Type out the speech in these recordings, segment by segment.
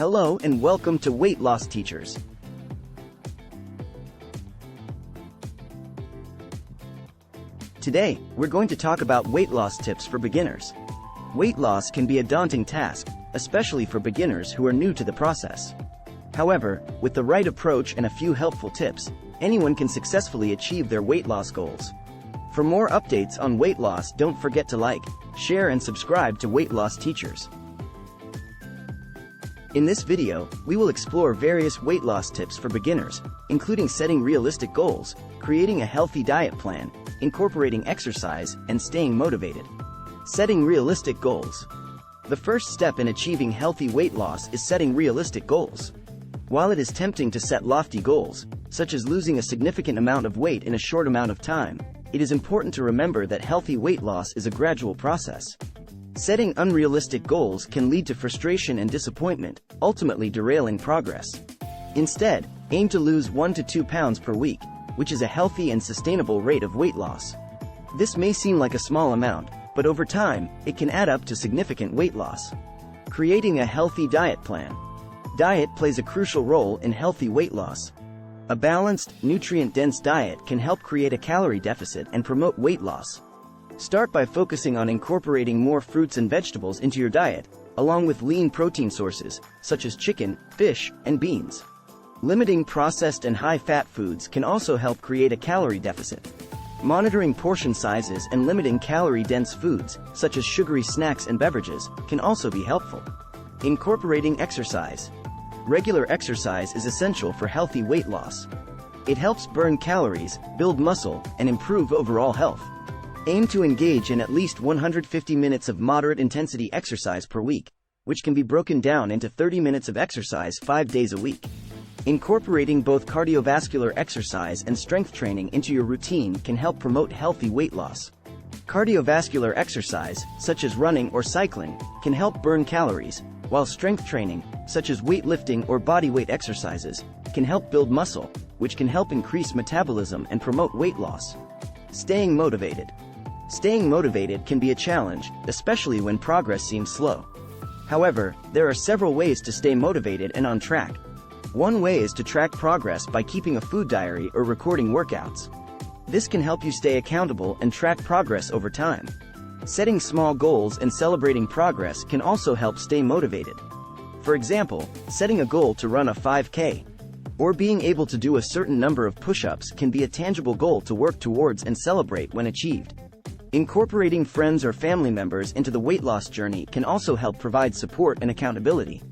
Hello and welcome to Weight Loss Teachers. Today, we're going to talk about weight loss tips for beginners. Weight loss can be a daunting task, especially for beginners who are new to the process. However, with the right approach and a few helpful tips, anyone can successfully achieve their weight loss goals. For more updates on weight loss, don't forget to like, share and subscribe to Weight Loss Teachers. In this video, we will explore various weight loss tips for beginners, including setting realistic goals, creating a healthy diet plan, incorporating exercise, and staying motivated. Setting realistic goals. The first step in achieving healthy weight loss is setting realistic goals. While it is tempting to set lofty goals, such as losing a significant amount of weight in a short amount of time, it is important to remember that healthy weight loss is a gradual process. Setting unrealistic goals can lead to frustration and disappointment, ultimately derailing progress. Instead, aim to lose 1 to 2 pounds per week, which is a healthy and sustainable rate of weight loss. This may seem like a small amount, but over time, it can add up to significant weight loss. Creating a healthy diet plan. Diet plays a crucial role in healthy weight loss. A balanced, nutrient-dense diet can help create a calorie deficit and promote weight loss. Start by focusing on incorporating more fruits and vegetables into your diet, along with lean protein sources, such as chicken, fish, and beans. Limiting processed and high-fat foods can also help create a calorie deficit. Monitoring portion sizes and limiting calorie-dense foods, such as sugary snacks and beverages, can also be helpful. Incorporating exercise. Regular exercise is essential for healthy weight loss. It helps burn calories, build muscle, and improve overall health. Aim to engage in at least 150 minutes of moderate-intensity exercise per week, which can be broken down into 30 minutes of exercise 5 days a week. Incorporating both cardiovascular exercise and strength training into your routine can help promote healthy weight loss. Cardiovascular exercise, such as running or cycling, can help burn calories, while strength training, such as weightlifting or bodyweight exercises, can help build muscle, which can help increase metabolism and promote weight loss. Staying motivated. Staying motivated can be a challenge, especially when progress seems slow. However, there are several ways to stay motivated and on track. One way is to track progress by keeping a food diary or recording workouts. This can help you stay accountable and track progress over time. Setting small goals and celebrating progress can also help stay motivated. For example, setting a goal to run a 5K, or being able to do a certain number of push-ups can be a tangible goal to work towards and celebrate when achieved. Incorporating friends or family members into the weight loss journey can also help provide support and accountability.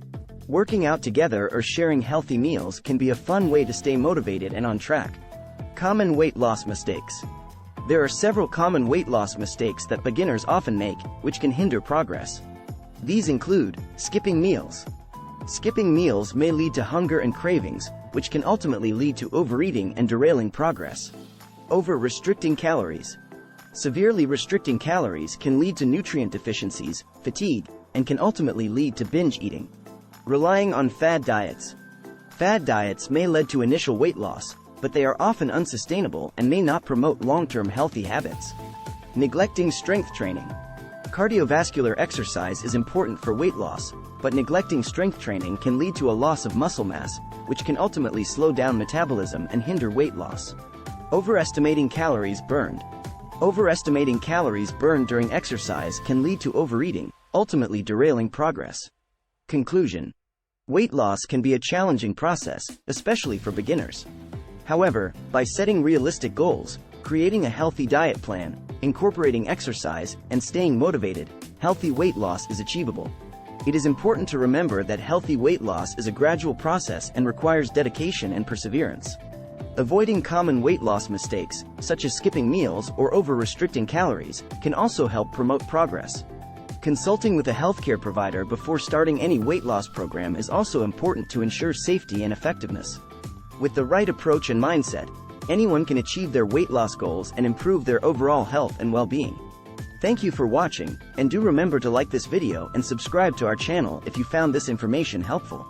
Working out together or sharing healthy meals can be a fun way to stay motivated and on track. Common weight loss mistakes. There are several common weight loss mistakes that beginners often make, which can hinder progress. These include skipping meals. Skipping meals may lead to hunger and cravings, which can ultimately lead to overeating and derailing progress. Over-restricting calories. Severely restricting calories can lead to nutrient deficiencies, fatigue, and can ultimately lead to binge eating. Relying on fad diets. Fad diets may lead to initial weight loss, but they are often unsustainable and may not promote long-term healthy habits. Neglecting strength training. Cardiovascular exercise is important for weight loss, but neglecting strength training can lead to a loss of muscle mass, which can ultimately slow down metabolism and hinder weight loss. Overestimating calories burned. Overestimating calories burned during exercise can lead to overeating, ultimately derailing progress. Conclusion. Weight loss can be a challenging process, especially for beginners. However, by setting realistic goals, creating a healthy diet plan, incorporating exercise, and staying motivated, healthy weight loss is achievable. It is important to remember that healthy weight loss is a gradual process and requires dedication and perseverance. Avoiding common weight loss mistakes, such as skipping meals or over-restricting calories, can also help promote progress. Consulting with a healthcare provider before starting any weight loss program is also important to ensure safety and effectiveness. With the right approach and mindset, anyone can achieve their weight loss goals and improve their overall health and well-being. Thank you for watching, and do remember to like this video and subscribe to our channel if you found this information helpful.